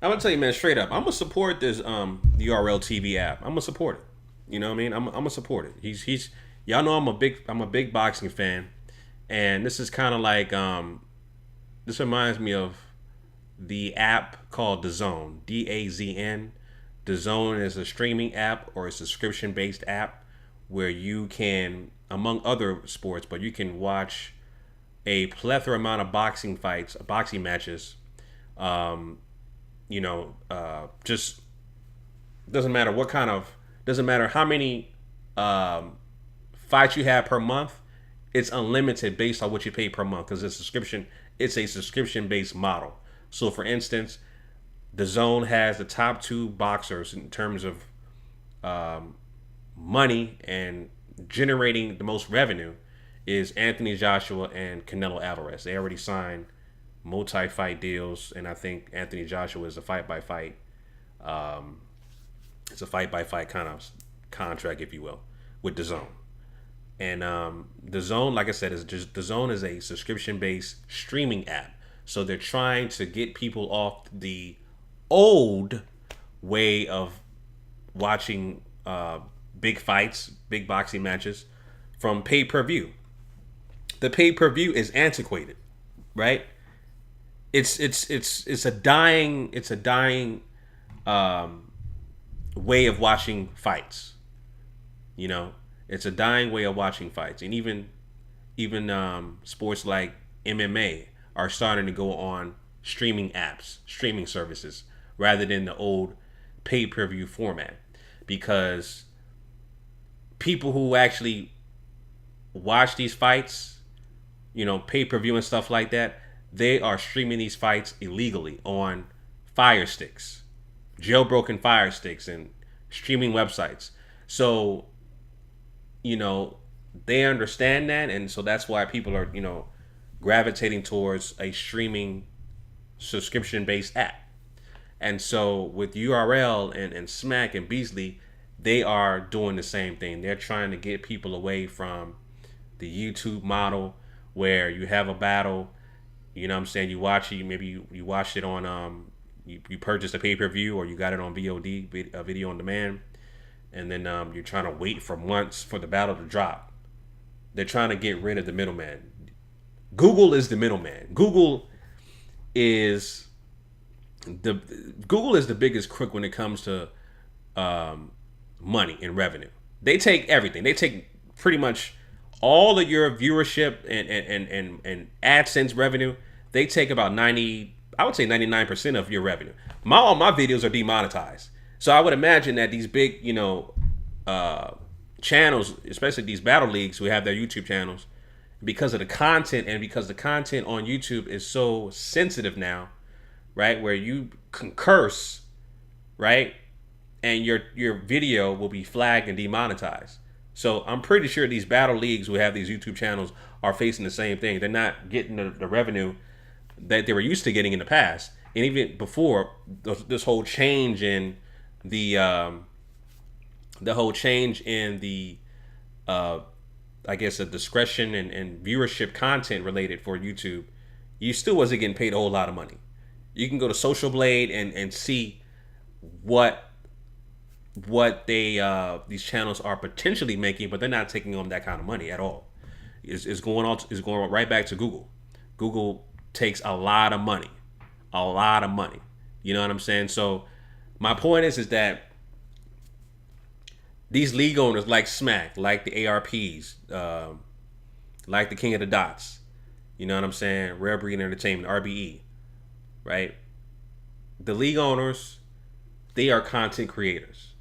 I'm gonna tell you, man, straight up. I'm gonna support this the URLTV app. I'm gonna support it. You know what I mean? I'm gonna support it. He's y'all know I'm a big boxing fan, and this is kind of like this reminds me of the app called DAZN, DAZN. DAZN is a streaming app or a subscription based app where you can, among other sports, but you can watch a plethora amount of boxing fights, boxing matches. Um, just doesn't matter what kind of, doesn't matter how many um, fights you have per month. It's unlimited based on what you pay per month because it's a subscription based model. So for instance, the zone has the top two boxers in terms of um, money and generating the most revenue is Anthony Joshua and Canelo Alvarez. They already signed multi-fight deals, and I think Anthony Joshua is a fight-by-fight. Um, it's a fight-by-fight kind of contract, if you will, with the zone. And the zone, like I said, is just the zone is a subscription-based streaming app. So they're trying to get people off the old way of watching big fights, big boxing matches from pay per view. The pay per view is antiquated, right? It's a dying um, way of watching fights. You know, it's a dying way of watching fights, and even sports like MMA are starting to go on streaming apps, streaming services, rather than the old pay per view format, because people who actually watch these fights, pay per view and stuff like that, they are streaming these fights illegally on Fire Sticks, jailbroken Fire Sticks, and streaming websites. So, they understand that, and so that's why people are, gravitating towards a streaming subscription based app. And so with URL and Smack and Beasley, they are doing the same thing. They're trying to get people away from the YouTube model where you have a battle, you know what I'm saying, you watch it, maybe you watched it on you purchased a pay-per-view or you got it on VOD, video on demand, and then you're trying to wait for months for the battle to drop. They're trying to get rid of the middleman. Google is the middleman. Is the Google is the biggest crook when it comes to money and revenue. They take everything. They take pretty much all of your viewership and AdSense revenue. They take about 90, I would say 99% of your revenue. All my videos are demonetized. So I would imagine that these big, channels, especially these battle leagues who have their YouTube channels, because of the content and because the content on YouTube is so sensitive now, right? Where you can curse, right? And your video will be flagged and demonetized. So I'm pretty sure these battle leagues who have these YouTube channels are facing the same thing. They're not getting the revenue that they were used to getting in the past. And even before this whole change in the whole change in the I guess the discretion and viewership content related for YouTube, you still wasn't getting paid a whole lot of money. You can go to Social Blade and see what they these channels are potentially making, but they're not taking on that kind of money at all. It's going right back to Google. Google takes a lot of money, a lot of money. You know what I'm saying? So my point is that these league owners like Smack, like the ARPs, like the King of the Dots, you know what I'm saying? Rare Breed Entertainment, RBE, right? The league owners, they are content creators,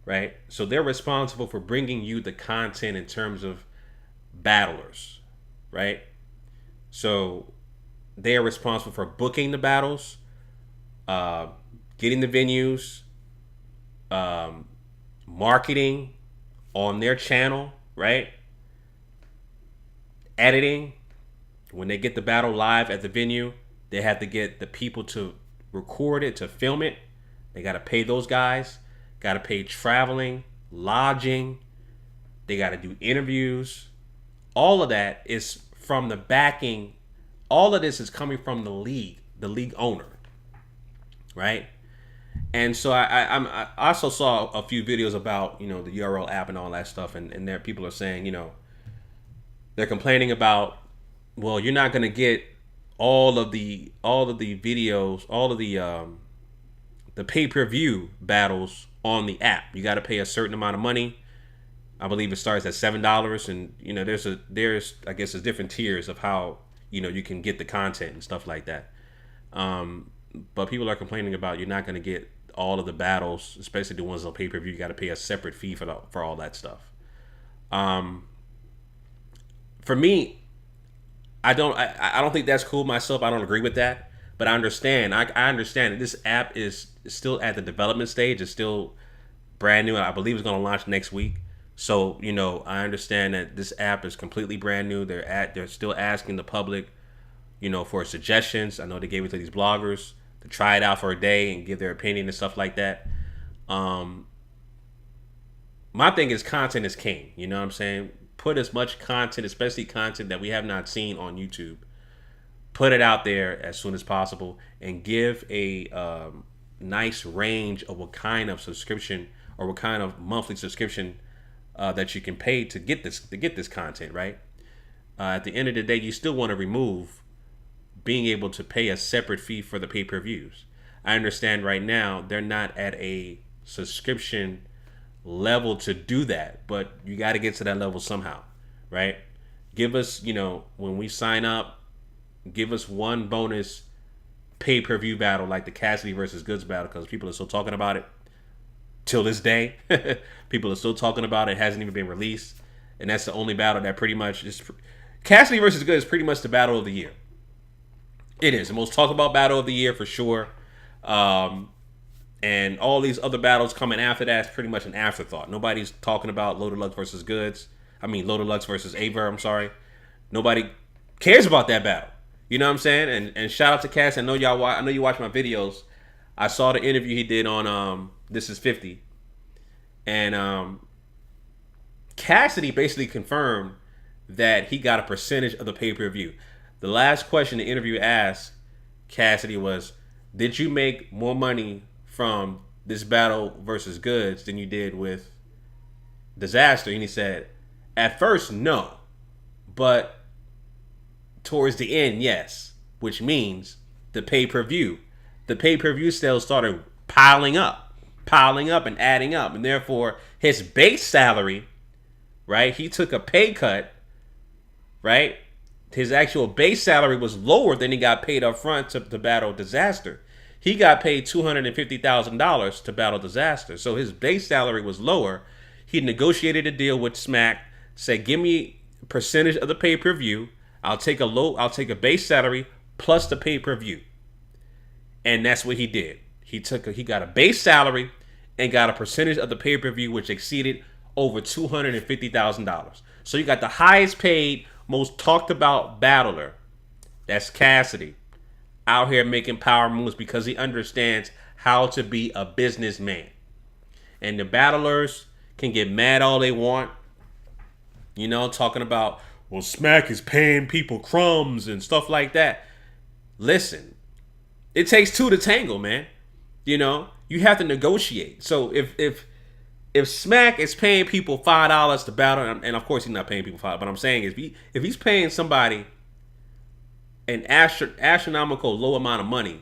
right? So they're responsible for bringing you the content in terms of battlers, right? So they are responsible for booking the battles, getting the venues, marketing on their channel, right? Editing. When they get the battle live at the venue, they have to get the people to record it, to film it. They got to pay those guys. Got to pay traveling, lodging. They got to do interviews. All of that is from the backing. All of this is coming from the league owner, right? And so I also saw a few videos about the URL app and all that stuff, and there people are saying they're complaining about, well, you're not going to get all of the videos, all of the pay-per-view battles on the app. You got to pay a certain amount of money. I believe it starts at $7, and there's I guess there's different tiers of how you can get the content and stuff like that. But people are complaining about you're not going to get all of the battles, especially the ones on pay-per-view. You got to pay a separate fee for all that stuff. For me, I don't think that's cool myself. I don't agree with that, but I understand. I understand that this app is still at the development stage. It's still brand new. I believe it's going to launch next week. So I understand that this app is completely brand new. They're still asking the public, for suggestions. I know they gave it to these bloggers to try it out for a day and give their opinion and stuff like that. My thing is content is king. You know what I'm saying? Put as much content, especially content that we have not seen on YouTube, put it out there as soon as possible, and give a nice range of what kind of subscription or what kind of monthly subscription that you can pay to get this content, right? At the end of the day, you still want to remove being able to pay a separate fee for the pay-per-views. I understand right now they're not at a subscription level to do that, but you got to get to that level somehow, right? Give us, when we sign up, give us one bonus pay-per-view battle like the Cassidy versus Goods battle, because people are still talking about it till this day. People are still talking about it. It hasn't even been released, and that's the only battle that pretty much is. Cassidy versus Goods is pretty much the battle of the year. It is the most talked about battle of the year for sure. And all these other battles coming after that is pretty much an afterthought. Nobody's talking about Loaded Lux versus Goods. Loaded Lux versus Aver. I'm sorry. Nobody cares about that battle. You know what I'm saying? And shout out to Cass. I know you watch my videos. I saw the interview he did on This Is 50. And Cassidy basically confirmed that he got a percentage of the pay-per-view. The last question the interview asked Cassidy was, did you make more money from this battle versus Goods than you did with Disaster? And he said, at first, no. But towards the end, yes. Which means the pay-per-view. The pay-per-view sales started piling up and adding up. And therefore, his base salary, right? He took a pay cut, right? His actual base salary was lower than he got paid up front to battle Disaster. He got paid $250,000 to battle Disaster. So his base salary was lower. He negotiated a deal with Smack, said, give me a percentage of the pay-per-view. I'll take a base salary plus the pay-per-view. And that's what he did. He got a base salary and got a percentage of the pay-per-view, which exceeded over $250,000. So you got the highest paid, most talked about battler. That's Cassidy, out here making power moves because he understands how to be a businessman. And the battlers can get mad all they want, talking about, well, Smack is paying people crumbs and stuff like that. Listen, it takes two to tangle, man. You have to negotiate. So if Smack is paying people $5 to battle, and of course he's not paying people $5, but I'm saying if he's paying somebody an astronomical low amount of money,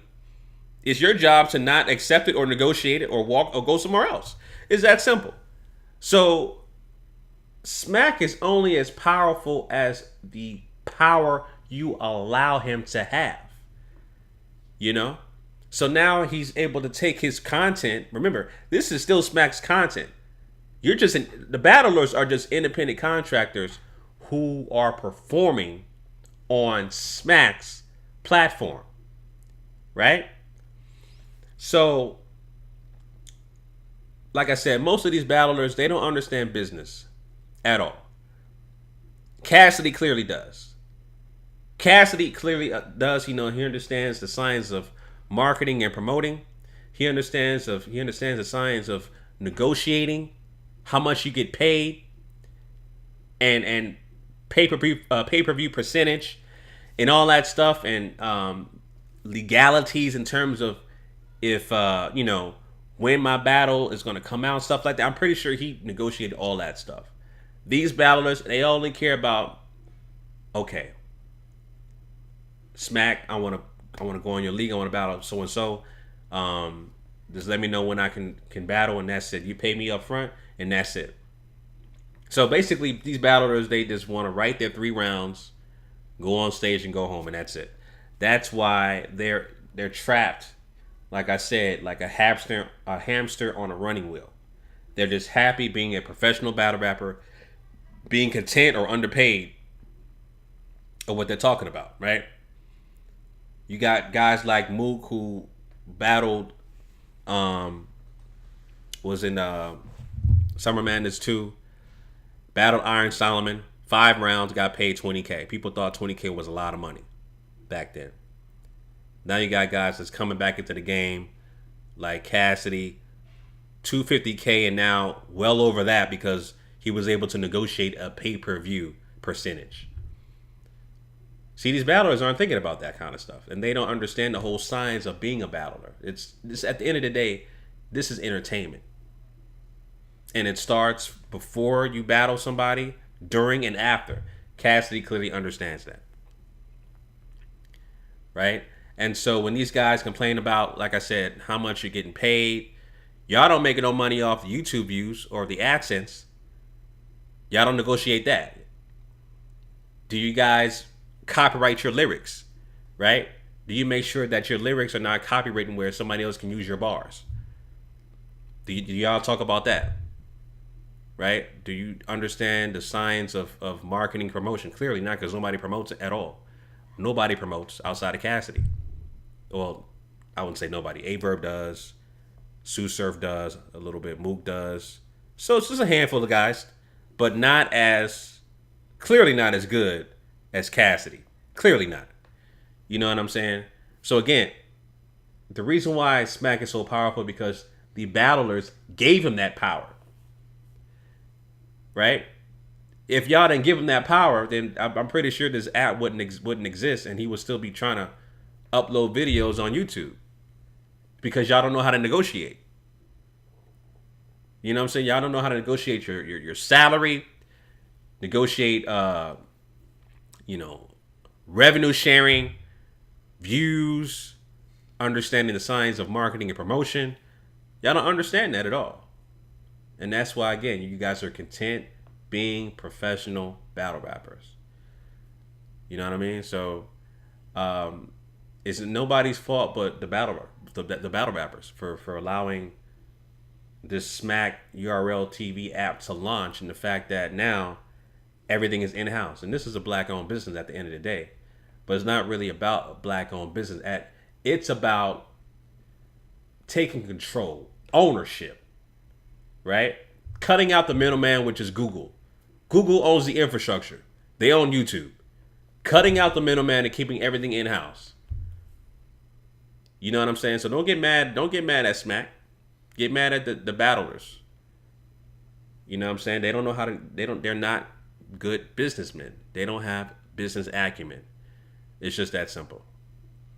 it's your job to not accept it or negotiate it or walk or go somewhere else. It's that simple. So Smack is only as powerful as the power you allow him to have. So now he's able to take his content. Remember, this is still Smack's content. The battlers are just independent contractors who are performing on Smack's platform, right? So, like I said, most of these battlers, they don't understand business at all. Cassidy clearly does. He understands the science of marketing and promoting. He understands the science of negotiating, how much you get paid, and pay-per-view percentage, and all that stuff, and legalities in terms of if when my battle is going to come out, stuff like that. I'm pretty sure he negotiated all that stuff. These battlers, they only care about, okay, Smack, I want to go in your league. I want to battle so and so. Just let me know when I can battle, and that's it. You pay me up front, and that's it. So basically, these battlers, they just want to write their 3 rounds, go on stage, and go home, and that's it. That's why they're trapped, like I said, like a hamster on a running wheel. They're just happy being a professional battle rapper, being content or underpaid of what they're talking about, right? You got guys like Mook who battled, was in Summer Madness 2, battled Iron Solomon, 5 rounds, got paid $20K. People thought $20K was a lot of money back then. Now you got guys that's coming back into the game like Cassidy, $250K, and now well over that because he was able to negotiate a pay-per-view percentage. See, these battlers aren't thinking about that kind of stuff, and they don't understand the whole science of being a battler. It's at the end of the day, this is entertainment. And it starts before you battle somebody, during and after. Cassidy clearly understands that. Right? And so when these guys complain about, like I said, how much you're getting paid, y'all don't make no money off the YouTube views or the AdSense. Y'all don't negotiate that. Do you guys copyright your lyrics? Right? Do you make sure that your lyrics are not copywritten where somebody else can use your bars? Do y'all talk about that? Right? Do you understand the science of marketing promotion? Clearly not, because nobody promotes it at all. Nobody promotes outside of Cassidy. Well, I wouldn't say nobody. Averb does. Sue Surf does a little bit. Mook does. So it's just a handful of guys, but clearly not as good as Cassidy. Clearly not. You know what I'm saying? So again, the reason why Smack is so powerful because the battlers gave him that power. Right? If y'all didn't give him that power, then I'm pretty sure this app wouldn't exist, and he would still be trying to upload videos on YouTube because y'all don't know how to negotiate. You know what I'm saying? Y'all don't know how to negotiate your salary, negotiate, revenue sharing, views, understanding the science of marketing and promotion. Y'all don't understand that at all. And that's why, again, you guys are content being professional battle rappers. You know what I mean? So it's nobody's fault but the battle rappers for allowing this Smack URLTV app to launch, and the fact that now everything is in-house. And this is a black-owned business at the end of the day. But it's not really about a black-owned business. It's about taking control, ownership, right? Cutting out the middleman, which is Google. Google owns the infrastructure. They own YouTube. Cutting out the middleman and keeping everything in-house. You know what I'm saying? So don't get mad. Don't get mad at Smack. Get mad at the battlers. You know what I'm saying? They don't know how to. They're not good businessmen. They don't have business acumen. It's just that simple.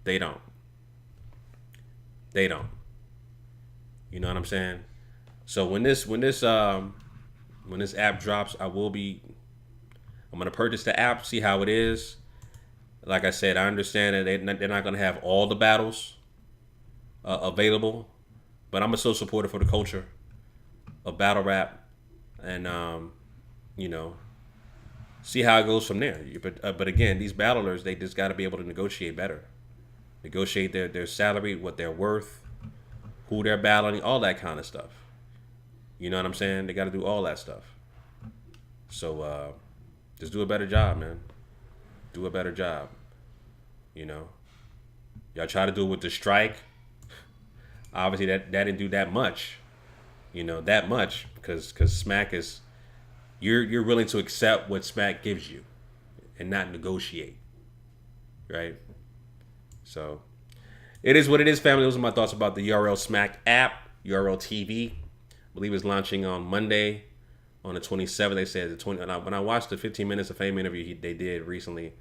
They don't. You know what I'm saying? So when this app drops, I'm gonna purchase the app, see how it is. Like I said, I understand that they're not gonna have all the battles available, but I'm still supportive for the culture of battle rap, and see how it goes from there. But again, these battlers, they just got to be able to negotiate better, negotiate their salary, what they're worth, who they're battling, all that kind of stuff. You know what I'm saying? They got to do all that stuff. So just do a better job, man. Do a better job. You know, y'all try to do it with the strike. Obviously, that didn't do that much. Because Smack is, you're willing to accept what Smack gives you, and not negotiate, right? So it is what it is, family. Those are my thoughts about the URL Smack app, URLTV. I believe it's launching on Monday, on the 27th. They said when I watched the 15 minutes of fame interview they did recently,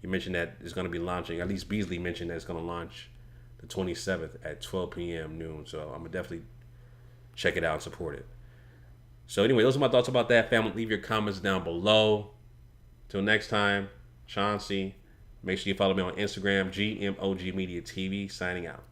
he mentioned that it's going to be launching. At least Beasley mentioned that it's going to launch the 27th at 12 p.m. noon. So I'm gonna definitely check it out and support it. So anyway, those are my thoughts about that, family. Leave your comments down below. Till next time, Chauncey. Make sure you follow me on Instagram, GMOGMediaTV. Signing out.